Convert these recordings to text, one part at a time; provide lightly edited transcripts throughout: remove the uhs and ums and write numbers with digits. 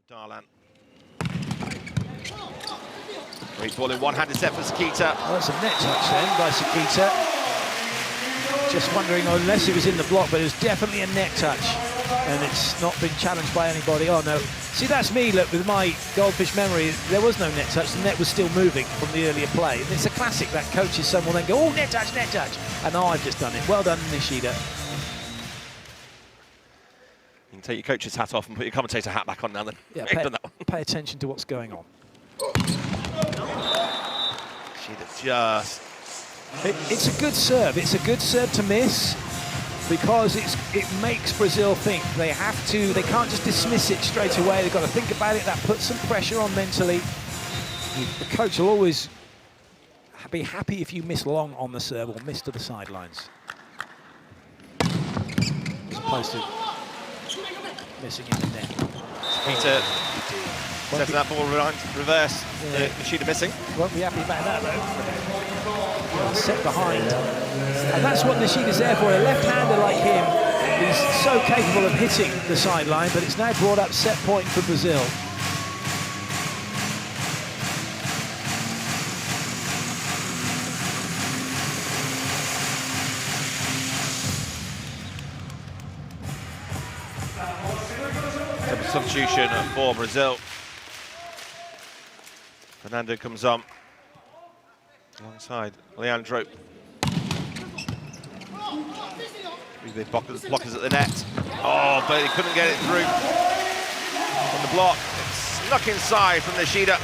Darlan. Great ball in one-handed set for Sakita. Well, that's a net touch then by Sakita. Just wondering, unless it was in the block, but it was definitely a net touch. And it's not been challenged by anybody. Oh no. See, that's me, look, with my goldfish memory, there was no net touch. The net was still moving from the earlier play. And it's a classic that coach's son will then go, oh, net touch, net touch. And now I've just done it. Well done, Nishida. You can take your coach's hat off and put your commentator hat back on now then. Yeah, pay attention to what's going on. Nishida just... It's a good serve. It's a good serve to miss, because it makes Brazil think they can't just dismiss it straight away. They've got to think about it. That puts some pressure on mentally. The coach will always be happy if you miss long on the serve or miss to the sidelines, as opposed to missing in the net. Peter setting that ball around reverse. Yeah. Nishida missing. Won't be happy about that though. Yeah, set behind. And that's what Nishida's there for. A left-hander like him is so capable of hitting the sideline, but it's now brought up set point for Brazil. Substitution for Brazil. Fernando comes on alongside Leandro. The blockers at the net. Oh, but he couldn't get it through on the block. It's snuck inside from Nishida.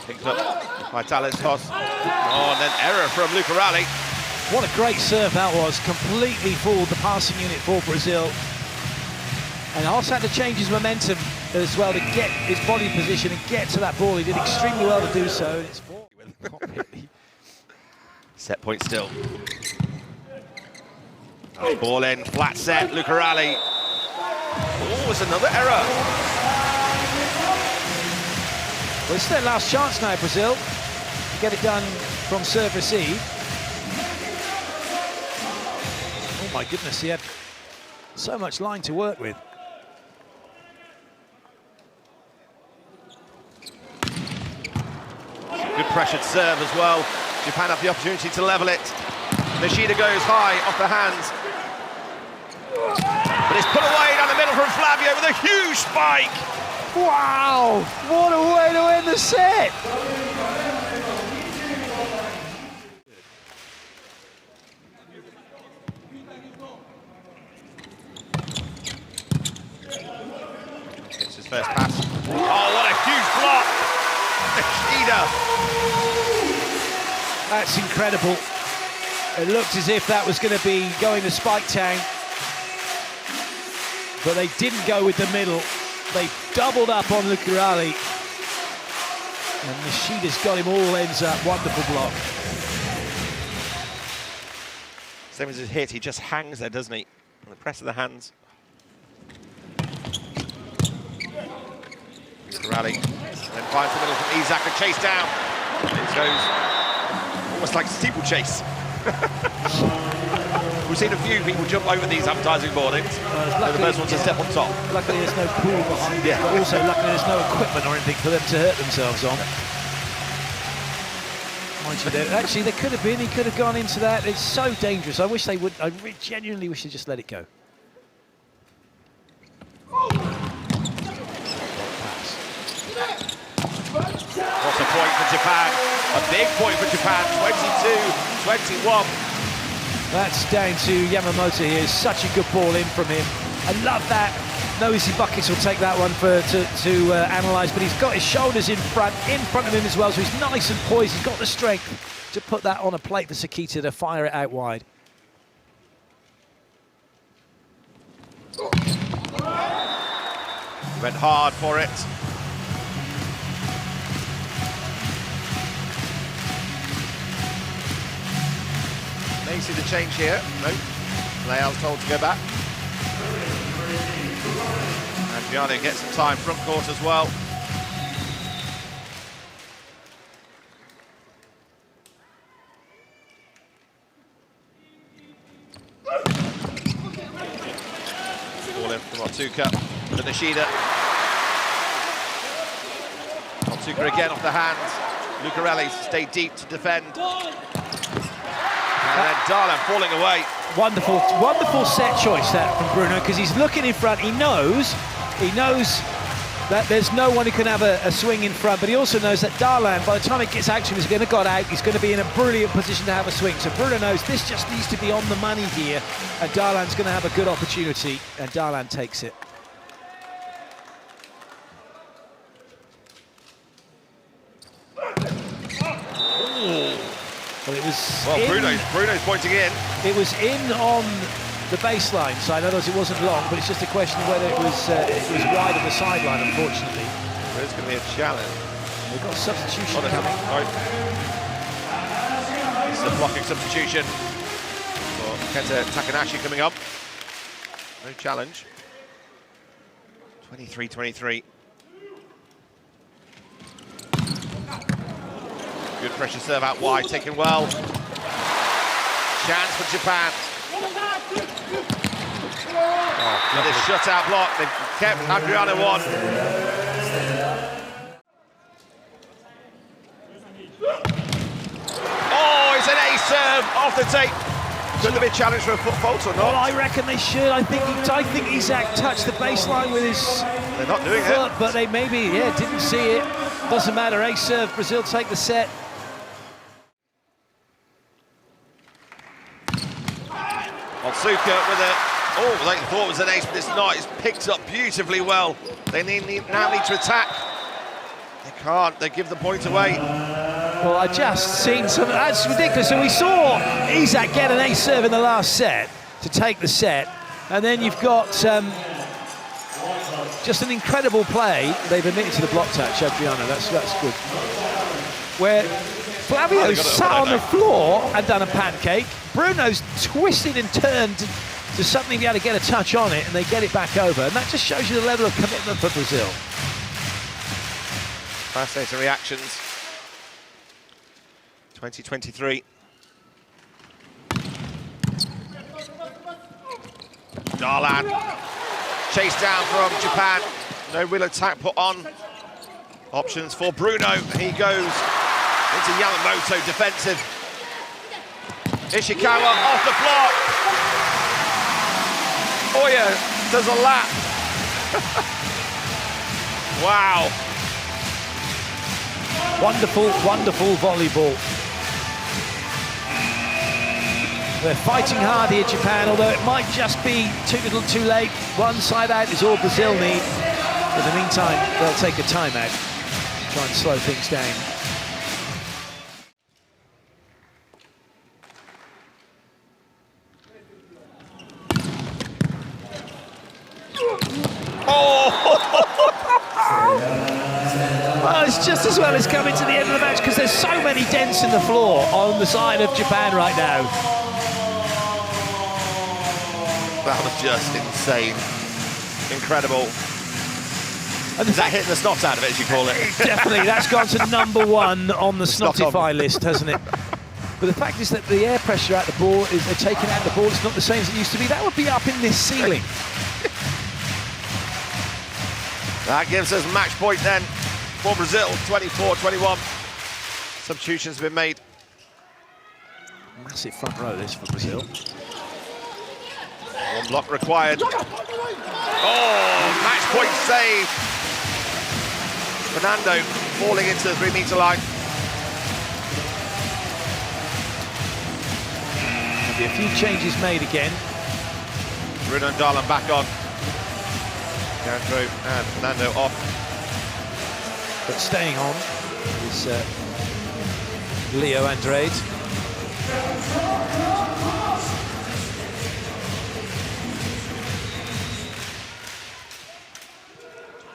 Picked up by Talis toss. Oh, and then error from Rallies. What a great serve that was. Completely fooled the passing unit for Brazil. And also had to change his momentum as well to get his body position and get to that ball. He did extremely well to do so. It's set point still. Nice ball in, flat set, Rallies. Oh, it's another error. Well, it's their last chance now, Brazil, to get it done from serve receive. Oh my goodness, he had so much line to work with. Good pressured serve as well. Japan have the opportunity to level it. Nishida goes high off the hands. But it's put away down the middle from Flavio with a huge spike. Wow, what a way to end the set. It's his first pass. Oh, what a huge block. Nishida. That's incredible. It looked as if that was going to be going to Spike Town, but they didn't go with the middle. They doubled up on Rallies, and Nishida's got him all ends up. Wonderful block. Same as his hit, he just hangs there, doesn't he? On the press of the hands. Rallies, then finds the middle from Isak, a chase down. It goes almost like steeplechase. We've seen a few people jump over these advertising boardings. They're the first ones to step on top. Luckily there's no pool behind it, but also luckily there's no equipment or anything for them to hurt themselves on. Mind you, actually they could have been, he could have gone into that. It's so dangerous. I wish they would, I genuinely wish they just let it go. What's a point for Japan? A big point for Japan, 22-21. That's down to Yamamoto here. Such a good ball in from him. I love that. No easy buckets will take that one to analyse, but he's got his shoulders in front of him as well, so he's nice and poised. He's got the strength to put that on a plate for Sakita to fire it out wide. He went hard for it. May see the change here. No. Leal's told to go back. And Gianni gets some time front court as well. From Otsuka to Nishida. Otsuka again off the hands. Lucarelli stay deep to defend. And then Darlan falling away. Wonderful, wonderful set choice that from Bruno, because he's looking in front. He knows that there's no one who can have a swing in front, but he also knows that Darlan, by the time it gets out to him, is going to got out. He's going to be in a brilliant position to have a swing. So Bruno knows this just needs to be on the money here, and Darlan's going to have a good opportunity, and Darlan takes it. Well, it was. Well, Bruno's pointing in. It was in on the baseline side. In other words, it wasn't long, but it's just a question of whether it was wide of the sideline, unfortunately. There's going to be a challenge. We've got a substitution coming. Right. This is a blocking substitution for Kenta Takanashi coming up. No challenge. 23-23. Good pressure serve out wide, taken well. Chance for Japan. Oh, this shutout block, they've kept Adriano on. Oh, it's an ace serve off the tape. Could there be a challenge for a foot fault or not? Well, I reckon they should. I think Isak touched the baseline with his They're not doing foot, it. but they maybe, didn't see it. Doesn't matter, ace serve, Brazil take the set. Otsuka with a, they thought it was an ace, but it's not. It's picked up beautifully well. They now need to attack. They can't, they give the point away. Well, I just seen something, that's ridiculous. So we saw Isak get an ace serve in the last set to take the set, and then you've got just an incredible play. They've admitted to the block touch, Adriano, that's good. Where Flavio sat on the floor and done a pancake. Bruno's twisted and turned to suddenly be able to get a touch on it, and they get it back over. And that just shows you the level of commitment for Brazil. Fascinating reactions. 2023. Darlan. Chased down from Japan. No real attack put on. Options for Bruno. He goes into Yamamoto defensive. Ishikawa off the block. Oya does a lap. Wow. Wonderful, wonderful volleyball. They're fighting hard here, Japan, although it might just be too little too late. One side out is all Brazil need. In the meantime, they'll take a timeout, try and slow things down. Well, it's just as well as coming to the end of the match, because there's so many dents in the floor on the side of Japan right now. That was just insane. Incredible. And is that hitting the snot out of it, as you call it? Definitely, that's gone to #1 on the Snotify list, hasn't it? But the fact is that the air pressure out the ball, they're taking out the ball, it's not the same as it used to be. That would be up in this ceiling. That gives us match point then for Brazil, 24-21. Substitutions have been made. Massive front row this for Brazil. One block required. Oh, match point save. Fernando falling into the 3-meter line. There'll be a few changes made again. Bruno and Darlan back on. Leandro and Fernando off. But staying on is Leo Andrade.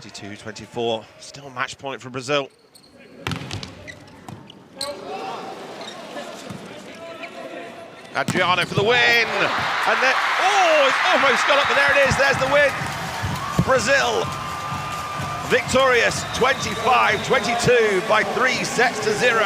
22-24, still match point for Brazil. Adriano for the win, and then, it's almost got up, but there it is, there's the win. Brazil victorious 25-22 by 3 sets to 0.